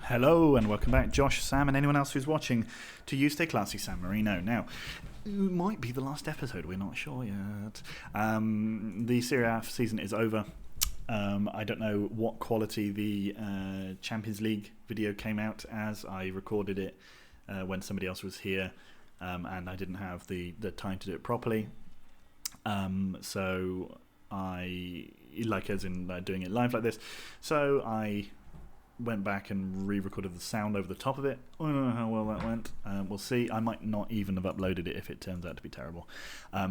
Hello and welcome back, Josh, Sam, and anyone else who's watching to You Stay Classy San Marino. Now, it might be the last episode, we're not sure yet. The Serie A season is over. I don't know what quality the Champions League video came out as. I recorded it when somebody else was here, and I didn't have the time to do it properly. So I, as in doing it live like this, so I went back and re-recorded the sound over the top of it. I don't know how well that went. We'll see. I might not even have uploaded it if it turns out to be terrible.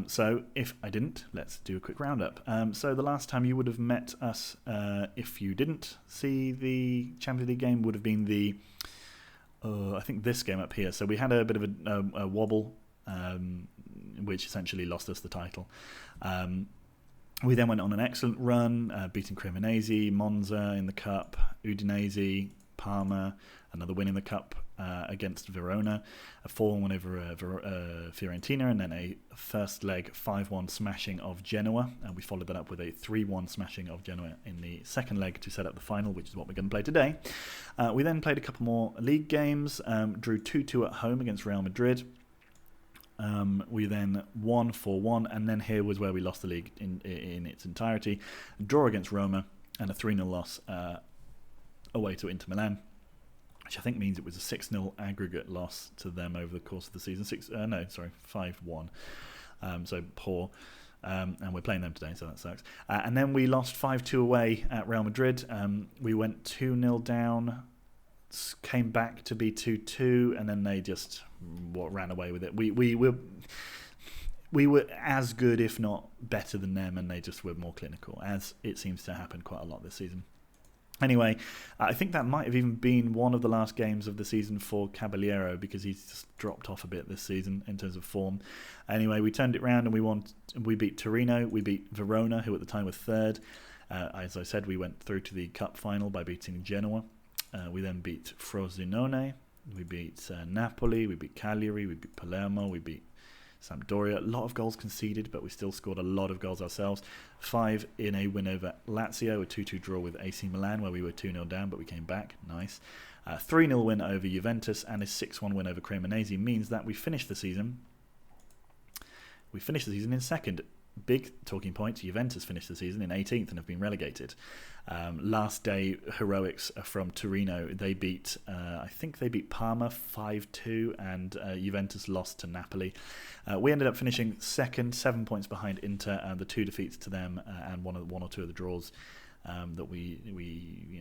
So if I didn't, let's do a quick roundup. So the last time you would have met us, if you didn't see the Champions League game, would have been the I think this game up here. So we had a bit of a wobble, which essentially lost us the title. We then went on an excellent run, beating Cremonese, Monza in the Cup, Udinese, Parma, another win in the Cup against Verona, a 4-1 win over Fiorentina, and then a first leg 5-1 smashing of Genoa. And we followed that up with a 3-1 smashing of Genoa in the second leg to set up the final, which is what we're going to play today. We then played a couple more league games, drew 2-2 at home against Real Madrid. We then won 4-1, and then here was where we lost the league in its entirety. A draw against Roma and a 3-0 loss away to Inter Milan, which I think means it was a 6-0 aggregate loss to them over the course of the season. 5-1. So poor. And we're playing them today, so that sucks. And then we lost 5-2 away at Real Madrid. We went 2-0 down, came back to be 2-2, and then they just ran away with it. We were as good, if not better than them, and they just were more clinical, as it seems to happen quite a lot this season. Anyway, I think that might have even been one of the last games of the season for Caballero, because he's just dropped off a bit this season in terms of form. Anyway, we turned it around and we won. We beat Torino, we beat Verona, who at the time were third. As I said, we went through to the cup final by beating Genoa. We then beat Frosinone, we beat Napoli, we beat Cagliari, we beat Palermo, we beat Sampdoria. A lot of goals conceded, but we still scored a lot of goals ourselves. 5 in a win over Lazio, a 2-2 draw with AC Milan, where we were 2-0 down, but we came back. Nice. 3-0 win over Juventus and a 6-1 win over Cremonese means that we finished the season. We finished the season in second. Big talking point, Juventus finished the season in 18th and have been relegated. Last day heroics from Torino. They beat, I think they beat Parma 5-2, and Juventus lost to Napoli. We ended up finishing second, 7 points behind Inter, and the 2 defeats to them and one or two of the draws that we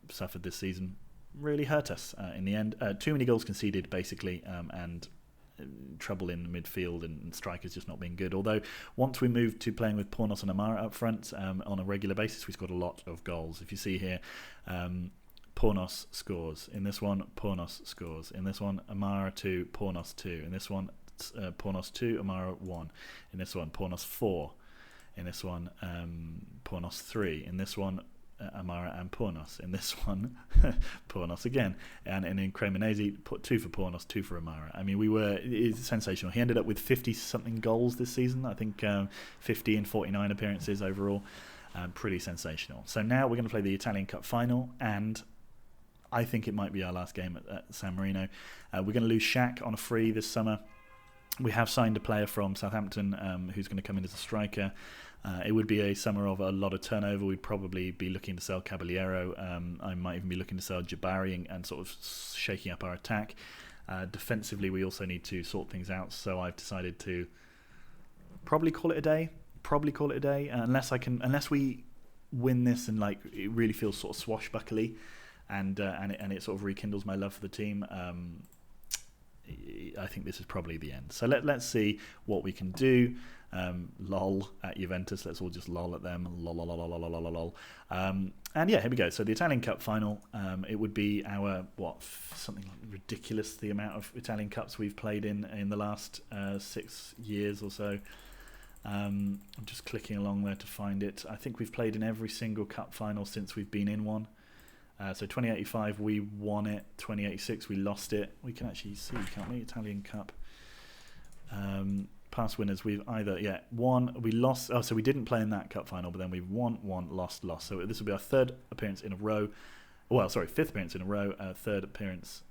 suffered this season really hurt us in the end. Too many goals conceded, basically, and trouble in midfield and strikers just not being good. Although once we moved to playing with Pornos and Amara up front on a regular basis, we scored a lot of goals. If you see here, Pornos scores in this one, Pornos scores in this one, Amara 2, Pornos 2 in this one, Pornos 2, Amara 1 in this one, Pornos 4 in this one, Pornos 3 in this one, Amara and Pornos in this one, Pornos again, and in Cremonese, put 2 for Pornos, 2 for Amara. I mean, it's sensational. He ended up with 50 something goals this season. I think 50 and 49 appearances overall. Pretty sensational. So now we're going to play the Italian Cup final, and I think it might be our last game at San Marino. We're going to lose Shaq on a free this summer. We have signed a player from Southampton who's going to come in as a striker. It would be a summer of a lot of turnover. We'd probably be looking to sell Caballero. I might even be looking to sell Jabari and sort of shaking up our attack. Defensively, we also need to sort things out. So I've decided to probably call it a day. Unless we win this and it really feels sort of swashbuckly, and it sort of rekindles my love for the team. I think this is probably the end. So let's see what we can do. Lol at Juventus. Let's all just lol at them. Lol. And yeah, here we go. So the Italian Cup final. It would be our something like ridiculous the amount of Italian Cups we've played in the last 6 years or so. I'm just clicking along there to find it. I think we've played in every single cup final since we've been in one. So 2085 we won it, 2086 we lost it. We can actually see, can't we? Italian Cup. Past winners, we've either won, we lost. So we didn't play in that cup final, but then we've won, lost. So this will be our third appearance in a row Well, sorry, 5th appearance in a row, 3rd appearance,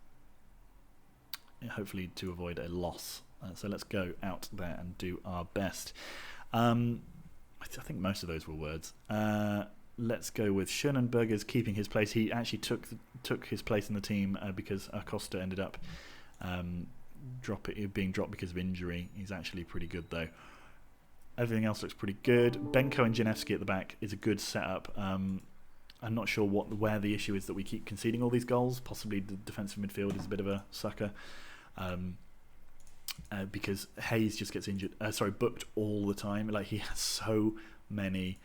hopefully to avoid a loss. So let's go out there and do our best. I think most of those were words. Let's go with Schoenenberger's keeping his place. He actually took his place in the team because Acosta ended up being dropped because of injury. He's actually pretty good though. Everything else looks pretty good. Benko and Janevski at the back is a good setup. I'm not sure where the issue is that we keep conceding all these goals. Possibly the defensive midfield is a bit of a sucker. Because Hayes just gets booked all the time. Like, he has so many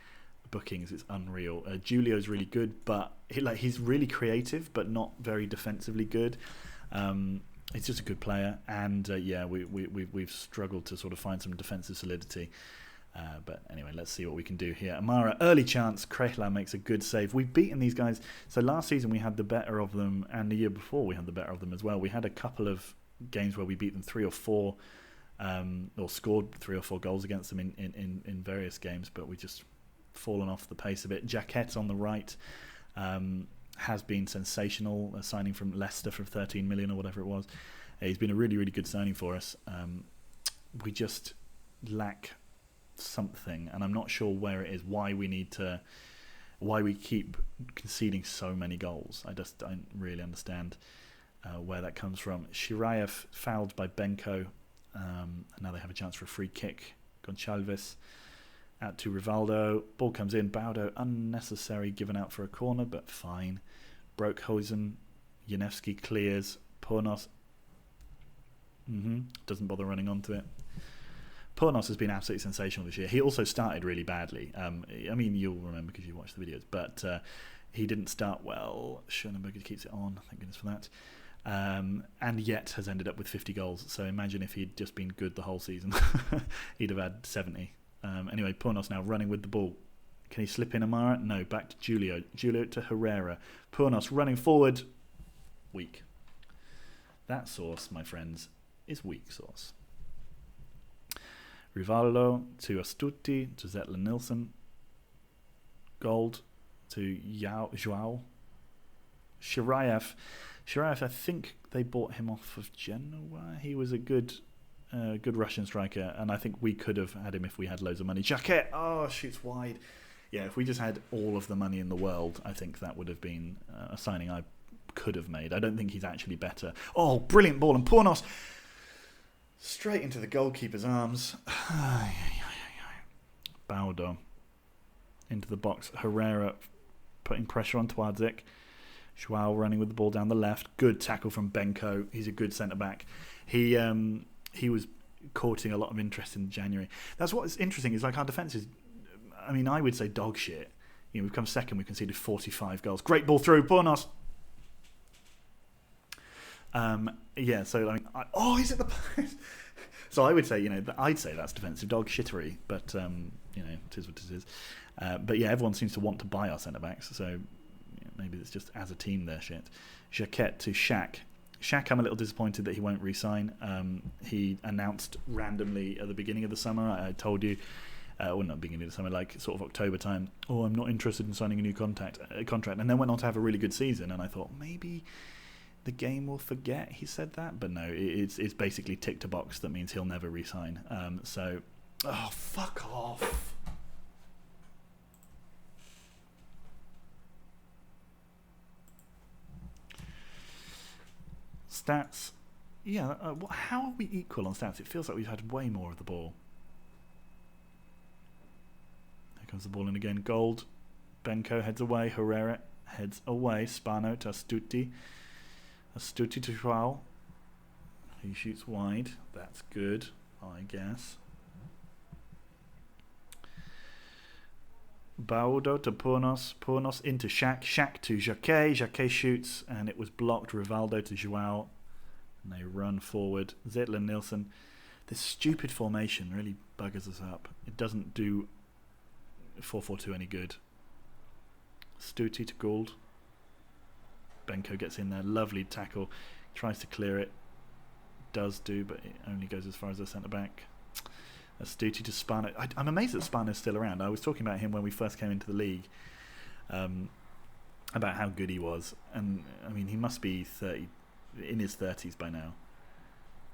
bookings, it's unreal. Julio's really good, but he's really creative, but not very defensively good. He's just a good player, and we've struggled to sort of find some defensive solidity. But anyway, let's see what we can do here. Amara, early chance. Krehla makes a good save. We've beaten these guys. So last season we had the better of them, and the year before we had the better of them as well. We had a couple of games where we beat them 3 or 4, or scored 3 or 4 goals against them in various games, but we just fallen off the pace a bit. Jaquette on the right has been sensational, signing from Leicester for 13 million or whatever it was. He's been a really, really good signing for us. We just lack something, and I'm not sure where it is, why we keep conceding so many goals. I just don't really understand where that comes from. Shirayev fouled by Benko, and now they have a chance for a free kick. Goncalves out to Rivaldo. Ball comes in. Baudo, unnecessary, given out for a corner, but fine. Broekhuizen. Janevski clears. Pornos doesn't bother running onto it. Pornos has been absolutely sensational this year. He also started really badly. I mean, you'll remember because you watched the videos, but he didn't start well. Schoenenberger keeps it on. Thank goodness for that. And yet has ended up with 50 goals. So imagine if he'd just been good the whole season. He'd have had 70. Anyway, Pornos now running with the ball. Can he slip in Amara? No, back to Julio. Julio to Herrera. Pornos running forward. Weak. That sauce, my friends, is weak sauce. Rivaldo to Astuti, to Zetler-Nilsson. Gold to Joao. Shirayev, I think they bought him off of Genoa. He was a good Russian striker, and I think we could have had him if we had loads of money. Jaquette, shoots wide. Yeah, if we just had all of the money in the world, I think that would have been a signing I could have made. I don't think he's actually better. Oh, brilliant ball, and Pornos straight into the goalkeeper's arms. Baudo into the box. Herrera putting pressure on Twadzik. Joao running with the ball down the left. Good tackle from Benko. He's a good centre-back. He was courting a lot of interest in January. That's what's interesting, is like our defence is, I mean, I would say dog shit. You know, we've come second, we've conceded 45 goals. Great ball through, Pornos. So I mean, is it the? So I would say, I'd say that's defensive dog shittery, but it is what it is. But yeah, everyone seems to want to buy our centre backs, so maybe it's just as a team they're shit. Jaquette to Shaq. Shaq, I'm a little disappointed that he won't re-sign. He announced randomly at the beginning of the summer. I told you, not beginning of the summer, like sort of October time. Oh, I'm not interested in signing a new contract, and then went on to have a really good season. And I thought maybe the game will forget he said that, but no, it's basically ticked a box that means he'll never re-sign. Fuck off. Stats, how are we equal on stats? It feels like we've had way more of the ball. Here comes the ball in again. Gold. Benko heads away. Herrera heads away. Spano to Astuti. Astuti to Joao. He shoots wide. That's good, I guess. Baudo to Pornos. Pornos into Shaq. Shaq to Jacquet. Jacquet shoots, and it was blocked. Rivaldo to Joao. And they run forward. Zetler-Nilsson. This stupid formation really buggers us up. It doesn't do 4-4-2 any good. Stuti to Gould. Benko gets in there. Lovely tackle. Tries to clear it. Does do, but it only goes as far as the centre-back. Astuti to Spano. I'm amazed that Spano's still around. I was talking about him when we first came into the league. about how good he was. And I mean, he must be in his 30s by now.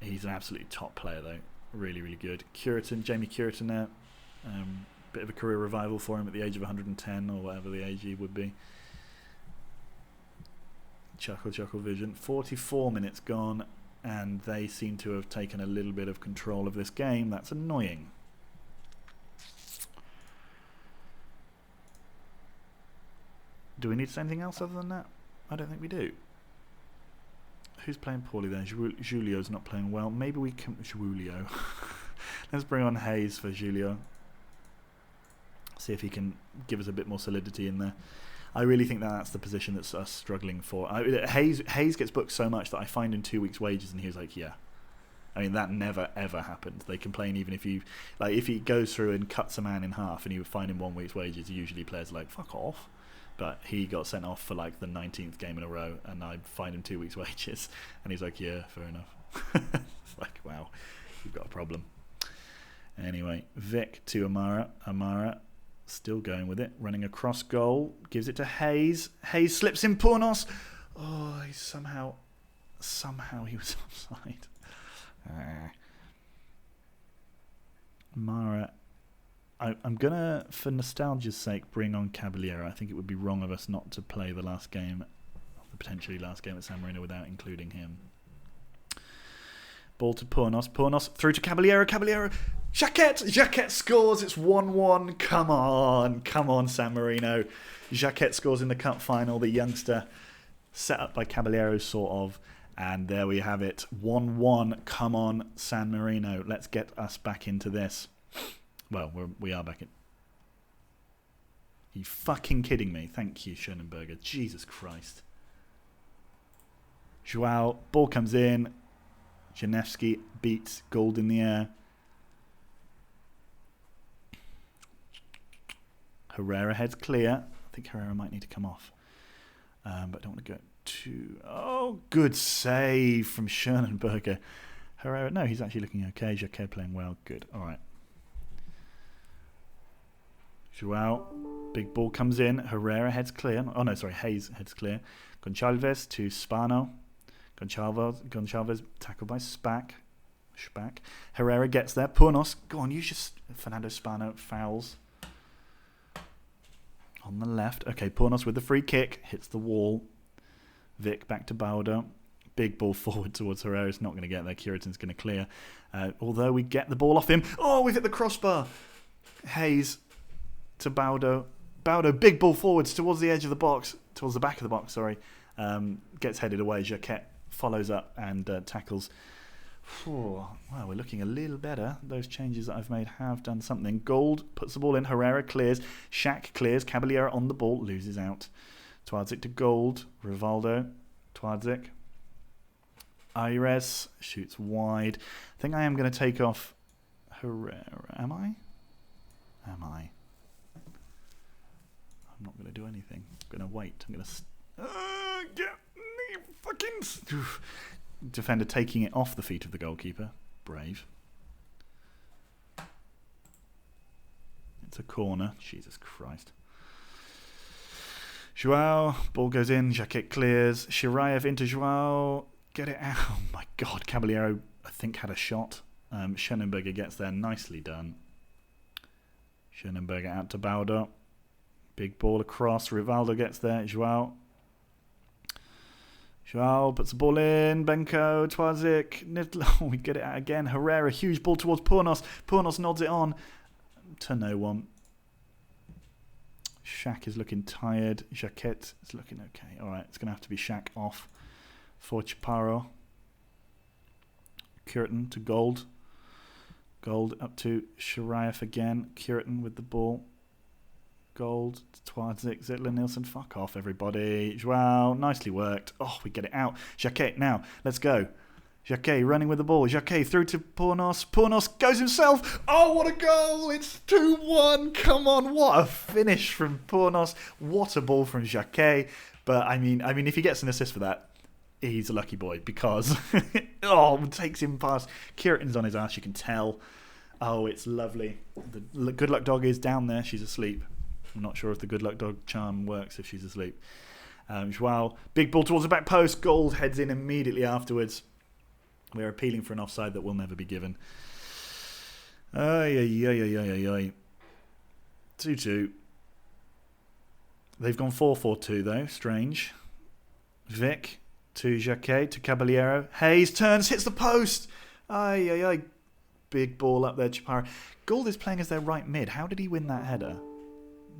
He's an absolutely top player though, really, really good. Jamie Curitin there, bit of a career revival for him at the age of 110 or whatever the age he would be. Chuckle Vision. 44 minutes gone, and they seem to have taken a little bit of control of this game. That's annoying. Do we need to say anything else other than that? I don't think we do. Who's playing poorly there? Julio's not playing well. Maybe we can... Julio. Let's bring on Hayes for Julio. See if he can give us a bit more solidity in there. I really think that's the position that's us struggling for. Hayes gets booked so much that I find in 2 weeks' wages, and he was like, yeah. I mean, that never, ever happened. They complain even if he goes through and cuts a man in half and you find him 1 week's wages, usually players are like, fuck off. But he got sent off for like the 19th game in a row, and I fined him 2 weeks' wages. And he's like, yeah, fair enough. It's like, wow, you've got a problem. Anyway, Vic to Amara. Amara still going with it. Running across goal. Gives it to Hayes. Hayes slips in Pornos. Oh, he somehow he was offside. Amara. I'm going to, for nostalgia's sake, bring on Caballero. I think it would be wrong of us not to play the last game, the potentially last game at San Marino, without including him. Ball to Pornos. Pornos through to Caballero. Caballero. Jacquet scores. It's 1-1. Come on, San Marino. Jacquet scores in the cup final. The youngster set up by Caballero, sort of. And there we have it. 1-1. Come on, San Marino. Let's get us back into this. Well, we are back in. Are you fucking kidding me? Thank you, Schönenberger. Jesus Christ. Joao, ball comes in. Janevski beats Gold in the air. Herrera heads clear. I think Herrera might need to come off. But I don't want to go too... Oh, good save from Schönenberger. Herrera, no, he's actually looking okay. Jacquet playing well. Good. All right. Joao, big ball comes in. Herrera heads clear. Oh no, sorry, Hayes heads clear. Gonçalves to Spano. Gonçalves tackled by Spack. Herrera gets there. Pornos, go on, use your Fernando Spano fouls. On the left. Okay, Pornos with the free kick. Hits the wall. Vic back to Baudo. Big ball forward towards Herrera. It's not going to get there. Curitin's going to clear. Although we get the ball off him. Oh, we've hit the crossbar. Hayes to Baudo. Baudo, big ball forwards towards the edge of the box. Towards the back of the box, sorry. Gets headed away. Jacquet follows up and tackles. Wow, we're looking a little better. Those changes that I've made have done something. Gold puts the ball in. Herrera clears. Shaq clears. Caballero on the ball. Loses out. Twadzik to Gold. Rivaldo. Twadzik. Ayres shoots wide. I think I am going to take off Herrera. Am I? I'm not going to do anything. I'm going to wait. I'm going to... get me fucking... Defender taking it off the feet of the goalkeeper. Brave. It's a corner. Jesus Christ. Joao. Ball goes in. Jacquet clears. Shirayev into Joao. Get it out. Oh my God. Caballero, I think, had a shot. Schönenberger gets there. Nicely done. Schönenberger out to Baudo. Big ball across. Rivaldo gets there. Joao puts the ball in. Benko, Twadzik, Nidlo. We get it out again. Herrera, huge ball towards Pornos. Pornos nods it on to no one. Shaq is looking tired. Jacquet is looking okay. All right, it's going to have to be Shaq off for Chaparro. Curitin to Gold. Gold up to Shirayev again. Curitin with the ball. Gold, Twadzik, Zitler, Nielsen. Fuck off, everybody. Joao, nicely worked. Oh, we get it out. Jacquet now. Let's go. Jacquet running with the ball. Jacquet through to Pornos. Pornos goes himself. Oh, what a goal. It's 2-1. Come on. What a finish from Pornos. What a ball from Jacquet. But, I mean, if he gets an assist for that, he's a lucky boy because, takes him past. Curitin's on his ass, you can tell. Oh, it's lovely. The good luck dog is down there. She's asleep. I'm not sure if the good luck dog charm works if she's asleep. Joao, big ball towards the back post. Gold heads in immediately afterwards. We're appealing for an offside that will never be given. 2-2. They've gone 4-4-2 though. Strange. Vic to Jacquet to Caballero. Hayes turns, hits the post. Big ball up there, Chaparro. Gould is playing as their right mid. How did he win that header?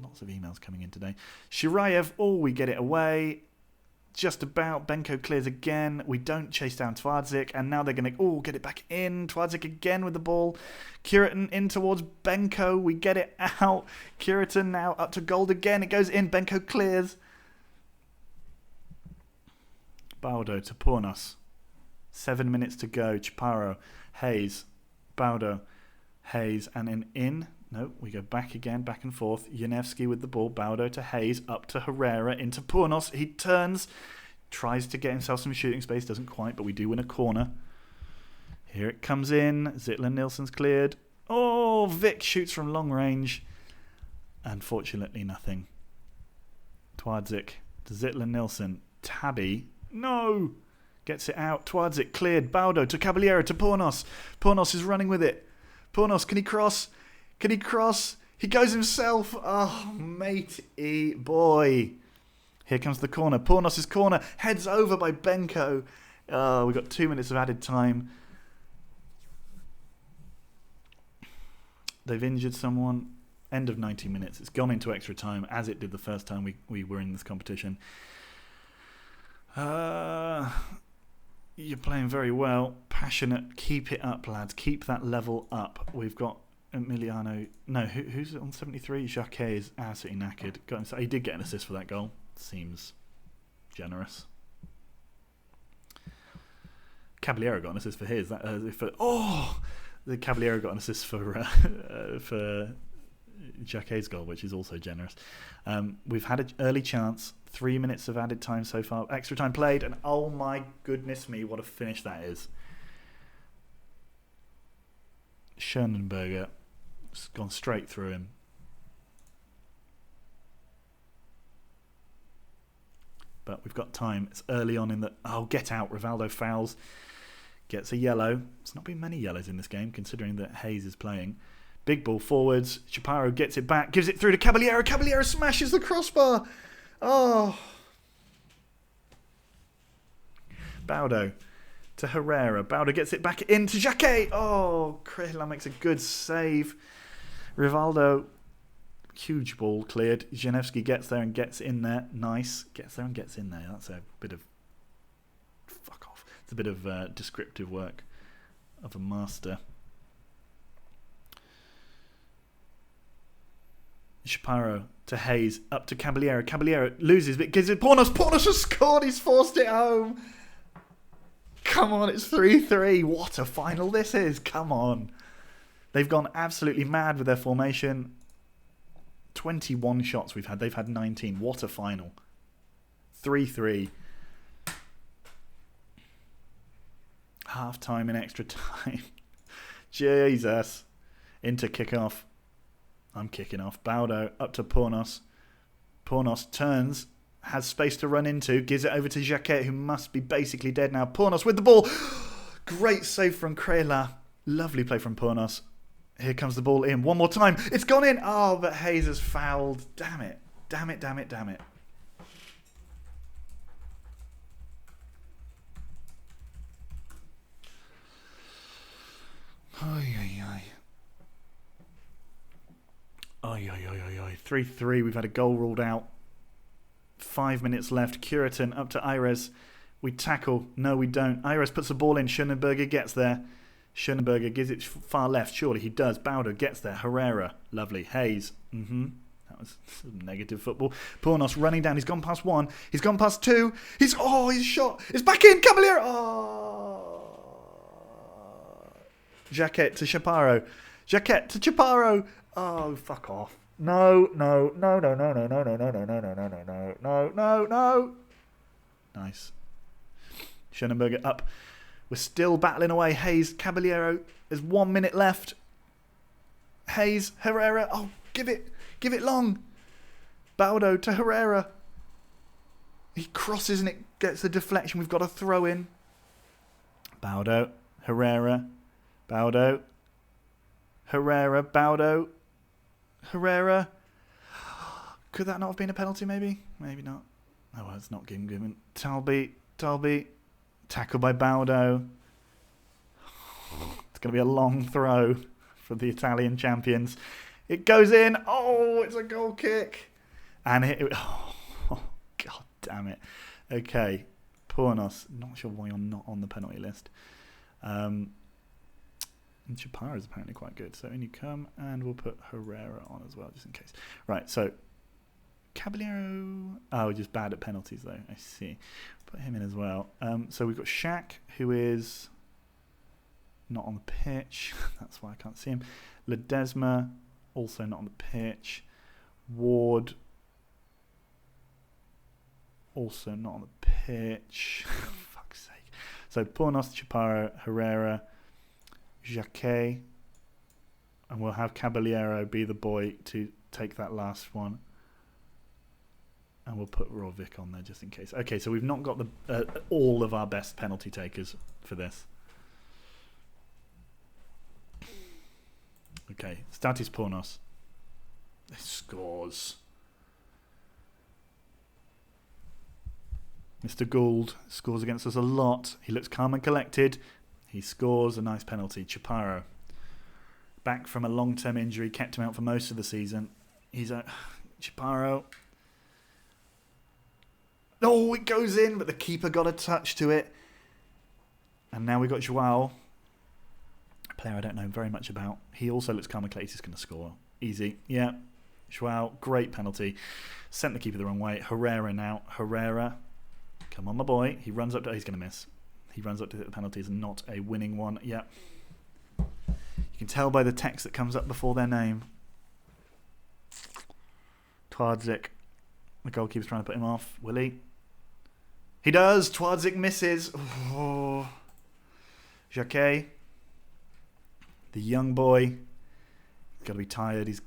Lots of emails coming in today. Shirayev, we get it away. Just about. Benko clears again. We don't chase down Twardzik. And now they're going to get it back in. Twardzik again with the ball. Curitan in towards Benko. We get it out. Curitan now up to Gold again. It goes in. Benko clears. Baldo to Pornos. 7 minutes to go. Chaparro. Hayes. Baldo. Hayes. And then in. No, we go back again, back and forth. Janevski with the ball. Baldo to Hayes. Up to Herrera. Into Pornos. He turns. Tries to get himself some shooting space. Doesn't quite, but we do win a corner. Here it comes in. Zitlan Nilsson's cleared. Oh, Vic shoots from long range. Unfortunately, nothing. Twardzik to Zitlan Nilsson. Tabby. No! Gets it out. Twardzik cleared. Baldo to Caballero to Pornos. Pornos is running with it. Pornos, can he cross? Can he cross? He goes himself. Oh, matey boy. Here comes the corner. Pornos' corner. Heads over by Benko. Oh, we've got 2 minutes of added time. They've injured someone. End of 90 minutes. It's gone into extra time, as it did the first time we were in this competition. You're playing very well. Passionate. Keep it up, lads. Keep that level up. We've got Emiliano. No, who's on 73? Jacquet is absolutely knackered. He did get an assist for that goal. Seems generous. Caballero got an assist for his. The Caballero got an assist for Jacquet's goal, which is also generous. We've had an early chance. 3 minutes of added time so far. Extra time played, and oh my goodness me, what a finish that is. Schönenberger. It's gone straight through him. But we've got time. It's early on in the... Oh, get out. Rivaldo fouls. Gets a yellow. There's not been many yellows in this game, considering that Hayes is playing. Big ball forwards. Chaparro gets it back. Gives it through to Caballero. Caballero smashes the crossbar. Oh. Baldo to Herrera. Baldo gets it back into Jacquet. Oh, Krehla makes a good save. Rivaldo, huge ball cleared. Janevski gets there and gets in there. Nice. Gets there and gets in there. That's a bit of... Fuck off. It's a bit of descriptive work of a master. Chaparro to Hayes. Up to Caballero. Caballero loses but gives it Pornos. Pornos has scored. He's forced it home. Come on, it's 3-3. What a final this is. Come on. They've gone absolutely mad with their formation. 21 shots we've had. They've had 19. What a final. 3-3. Half time and extra time. Jesus. Into kick-off. I'm kicking off. Baldo up to Pornos. Pornos turns. Has space to run into. Gives it over to Jacquet, who must be basically dead now. Pornos with the ball. Great save from Krehla. Lovely play from Pornos. Here comes the ball in. One more time. It's gone in. Oh, but Hayes has fouled. Damn it. Damn it, damn it, damn it. Ay, ay, ay. Ay, ay, ay, ay, ay. 3-3. We've had a goal ruled out. 5 minutes left. Curitan up to Ires. We tackle. No, we don't. Ires puts the ball in. Schönenberger gets there. Schönenberger gives it far left. Surely he does. Baldo gets there. Herrera. Lovely. Hayes. That was some negative football. Pornos running down. He's gone past one. He's gone past two. He's shot. It's back in. Caballero. Oh. Jacquet to Chaparro. Jacquet to Chaparro. Oh, fuck off. No. Nice. Schönenberger up. We're still battling away. Hayes, Caballero. There's 1 minute left. Hayes, Herrera. Oh, give it long. Baldo to Herrera. He crosses and it gets the deflection. We've got a throw in. Baudo. Herrera. Baudo. Herrera. Baudo. Herrera. Could that not have been a penalty, maybe? Maybe not. Oh, well, it's not given. Talby. Tackled by Baudo. It's going to be a long throw for the Italian champions. It goes in. Oh, it's a goal kick. And oh, God damn it. Okay. Pornos. Not sure why you're not on the penalty list. And Chapara is apparently quite good. So in you come, and we'll put Herrera on as well, just in case. Right, so Caballero. Oh, just bad at penalties, though. I see. Put him in as well. So we've got Shaq, who is not on the pitch. That's why I can't see him. Ledesma, also not on the pitch. Ward, also not on the pitch. Fuck's sake. So Pornos, Chaparro, Herrera, Jacquet, and we'll have Caballero be the boy to take that last one. And we'll put Rovic on there just in case. Okay, so we've not got the all of our best penalty takers for this. Okay, Statis Pornos. He scores. Mr. Gould scores against us a lot. He looks calm and collected. He scores a nice penalty. Chaparro. Back from a long-term injury. Kept him out for most of the season. He's a... Chaparro. Oh, it goes in, but the keeper got a touch to it. And now we've got Joao. A player I don't know very much about. He also looks calm and collected. He's going to score. Easy. Yeah. Joao, great penalty. Sent the keeper the wrong way. Herrera now. Herrera. Come on, my boy. He runs up to... He's going to miss. He runs up to hit the penalty. It's not a winning one. Yeah. You can tell by the text that comes up before their name. Twardzik. The goalkeeper's trying to put him off. Will he? He does. Twardzik misses. Oh. Jacquet. The young boy. Got to be tired. He's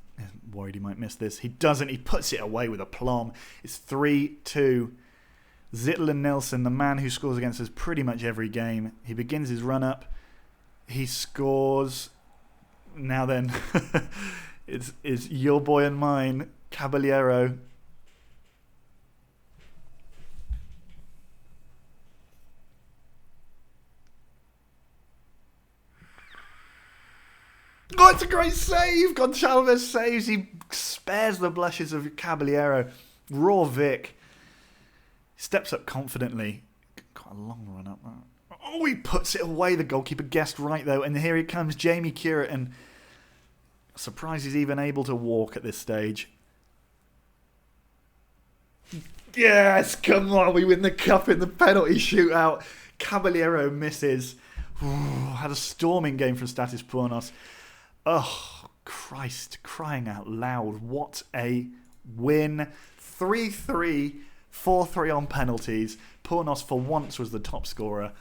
worried he might miss this. He doesn't. He puts it away with aplomb. It's 3-2. Zittel and Nelson, the man who scores against us pretty much every game. He begins his run-up. He scores. Now then, it's your boy and mine, Caballero. Oh, it's a great save! Gonçalves saves. He spares the blushes of Caballero. Raw Vic. Steps up confidently. Quite a long run up. Oh, he puts it away. The goalkeeper guessed right, though. And here he comes, Jamie Curran. And surprised he's even able to walk at this stage. Yes, come on. We win the cup in the penalty shootout. Caballero misses. Ooh, had a storming game from Statis Pornos. Oh, Christ. Crying out loud. What a win. 3-3. 4-3 on penalties. Pornos for once was the top scorer.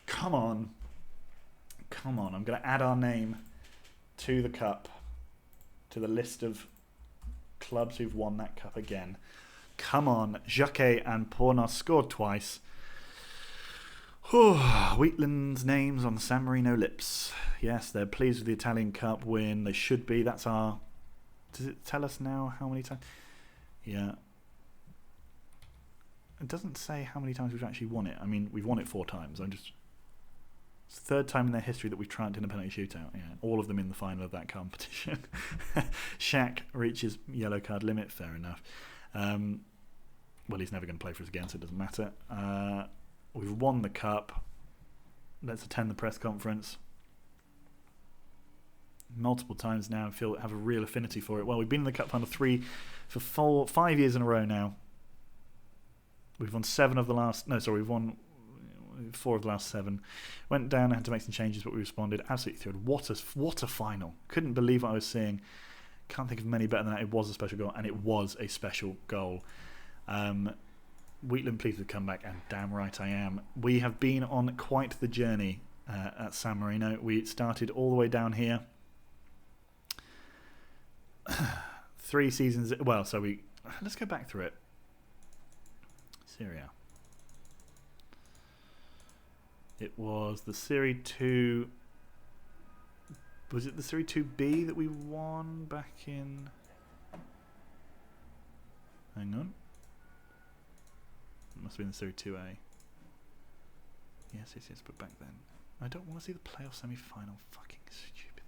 Come on. Come on. I'm going to add our name to the cup. To the list of clubs who've won that cup again. Come on. Jacquet and Pornos scored twice. Wheatland's name's on the San Marino lips. Yes, they're pleased with the Italian Cup win. They should be. That's our... Does it tell us now how many times? Yeah. It doesn't say how many times we've actually won it. I mean, we've won it 4 times. It's the third time in their history that we've triumphed in a penalty shootout. Yeah, all of them in the final of that competition. Shaq reaches yellow card limit. Fair enough. Well, he's never going to play for us again, so it doesn't matter. We've won the cup. Let's attend the press conference. Multiple times now. Have a real affinity for it. Well, we've been in the cup final 5 years in a row now. We've won 7 of the last... No, sorry, we've won 4 of the last 7. Went down and had to make some changes, but we responded. Absolutely thrilled. What a final. Couldn't believe what I was seeing. Can't think of many better than that. It was a special goal, and it was a special goal. Wheatland pleased with the comeback, and damn right I am. We have been on quite the journey at San Marino. We started all the way down here. 3 seasons... Well, so we... Let's go back through it. Serie A. It was the Serie 2. Was it the Serie 2B that we won back in? Hang on. It must have been the Serie 2A. Yes, but back then. I don't want to see the playoff semi-final. Fucking stupid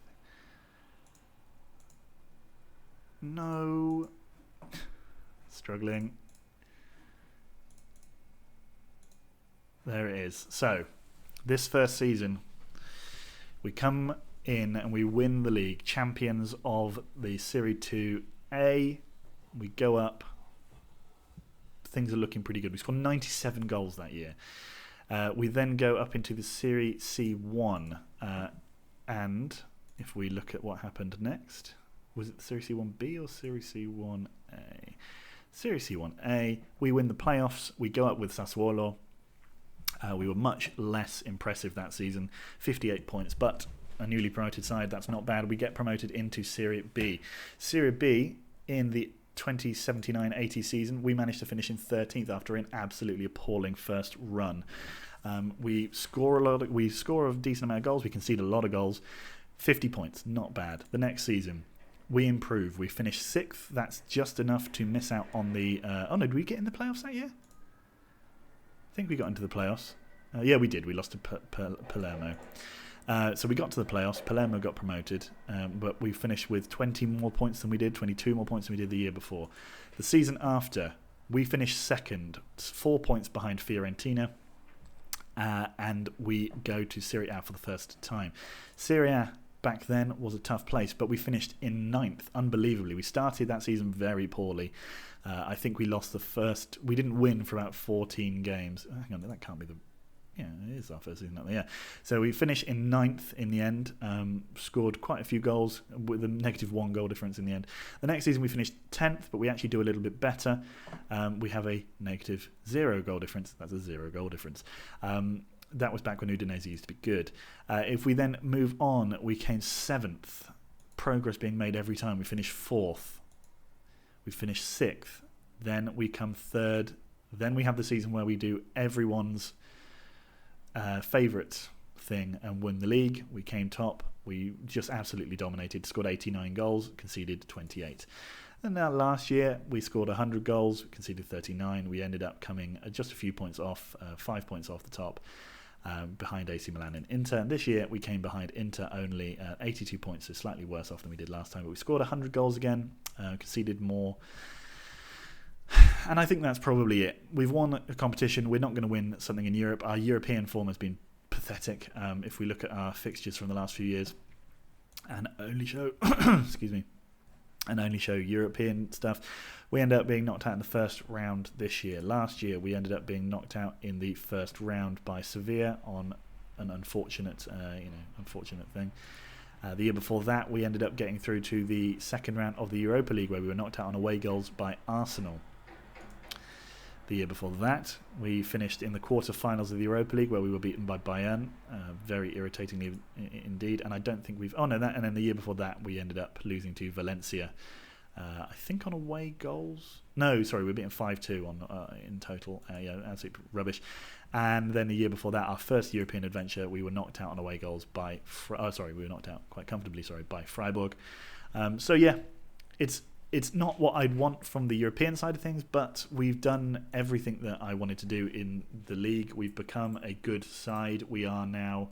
thing. No. Struggling. There it is. So, this first season, we come in and we win the league. Champions of the Serie 2A. We go up. Things are looking pretty good. We scored 97 goals that year. We then go up into the Serie C1. And if we look at what happened next, was it the Serie C1B or Serie C1A? Serie C1A. We win the playoffs. We go up with Sassuolo. We were much less impressive that season, 58 points, but a newly promoted side, that's not bad. We get promoted into Serie B. Serie B, in the 2079-80 season, we managed to finish in 13th after an absolutely appalling first run. We score a decent amount of goals. We concede a lot of goals. 50 points, not bad. The next season, we improve. We finish 6th. That's just enough to miss out on the... did we get in the playoffs that year? I think we got into the playoffs. Yeah, we did. We lost to Palermo. So we got to the playoffs. Palermo got promoted, but we finished with 20 more points than we did, 22 more points than we did the year before. The season after, we finished second, 4 points behind Fiorentina, and we go to Serie A for the first time. Serie A back then was a tough place, but we finished in 9th, unbelievably. We started that season very poorly. I think we lost the first... We didn't win for about 14 games. Hang on, that can't be the... Yeah, it is our first season. Yeah. So we finished in 9th in the end, scored quite a few goals with a negative 1 goal difference in the end. The next season we finished 10th, but we actually do a little bit better. We have a negative 0 goal difference. That's a 0 goal difference. That was back when Udinese used to be good. If we then move on, we came 7th. Progress being made every time. We finished 4th. We finished 6th. Then we come 3rd. Then we have the season where we do everyone's favourite thing and win the league. We came top. We just absolutely dominated. Scored 89 goals, conceded 28. And now last year we scored 100 goals, conceded 39. We ended up coming just a few points off, 5 points off the top, behind AC Milan and Inter. And this year we came behind Inter only 82 points, so slightly worse off than we did last time. But we scored 100 goals again, conceded more. And I think that's probably it. We've won a competition. We're not going to win something in Europe. Our European form has been pathetic. If we look at our fixtures from the last few years and only show, excuse me, and only show European stuff, we end up being knocked out in the first round this year. Last year, we ended up being knocked out in the first round by Sevilla on an unfortunate thing. The year before that, we ended up getting through to the second round of the Europa League, where we were knocked out on away goals by Arsenal. The year before that, we finished in the quarter-finals of the Europa League, where we were beaten by Bayern, very irritatingly indeed. And I don't think we've... And then the year before that, we ended up losing to Valencia, I think on away goals. No, sorry, we were beaten 5-2 in total. Absolute rubbish. And then the year before that, our first European adventure, we were knocked out on away goals by... we were knocked out quite comfortably, by Freiburg. It's not what I'd want from the European side of things, but we've done everything that I wanted to do in the league. We've become a good side. We are now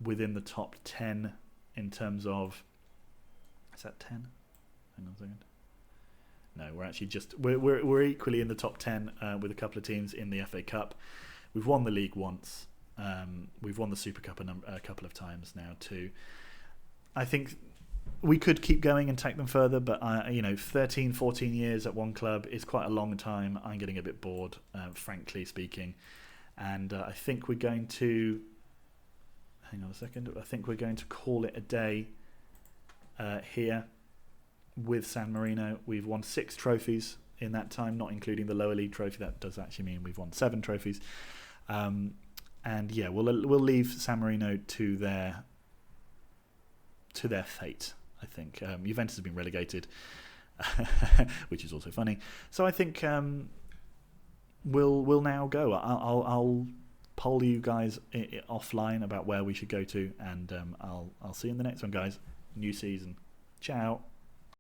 within the top 10 in terms of... Is that 10? Hang on a second. No, we're actually just... We're equally in the top 10 with a couple of teams in the FA Cup. We've won the league once. We've won the Super Cup a couple of times now too. I think... We could keep going and take them further, but 13, 14 years at one club is quite a long time. I'm getting a bit bored, frankly speaking. And I think we're going to... Hang on a second. I think we're going to call it a day here with San Marino. We've won 6 trophies in that time, not including the lower league trophy. That does actually mean we've won 7 trophies. And yeah, we'll leave San Marino to their fate, I think. Juventus have been relegated, which is also funny. So I think we'll now go. I'll poll you guys offline about where we should go to, and I'll see you in the next one, guys. New season. Ciao.